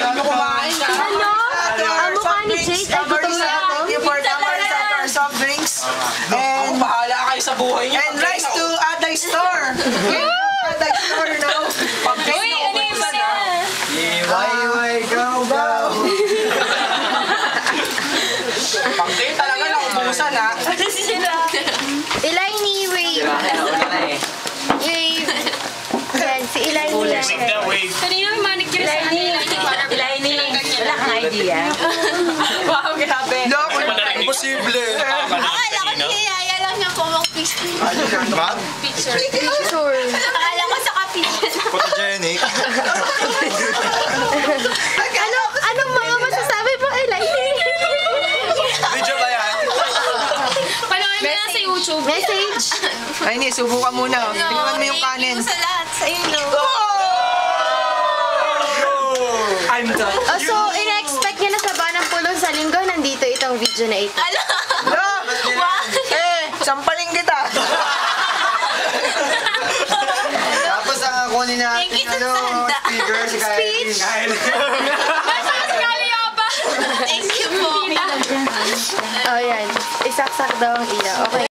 Ano kumain ka? Ano? Ang mukha ni Jake ay gutom na ako. Thank you for Camarisa to our soft drinks. And bahala kayo sa buhay niyo. And rice to Aday Store. Aday Store now. Uy, ano yung mga? Iway, go, go. Pagkain talaga naubusan ha. Elaine, wave. Wave. Yan, si Elaine yan. Kanina may manicure sa kanila. Wala kang idea. Wow, grabe. Imposible. Akala ko niyayaya lang niya po mag-picture. Picture. Sure. Akala ko sa kapitid. Photogenic. Anong mga masasabi mo, Elaine? Video ba yan? Panoorin mo na sa YouTube. Message. Ay, hindi. Subukan muna. Tingnan mo yung kanin. Thank you sa lahat sa inyo. I'm done. Oh, so, ina-expect niya na sa Banang Pulong sa linggo, nandito itong video na ito. Sampaling kita. Tapos ang kunin natin Thank you sa handa. speaker si Speech. Thank you po. Oh, yan. Isaksak daw ang ilaw. Okay.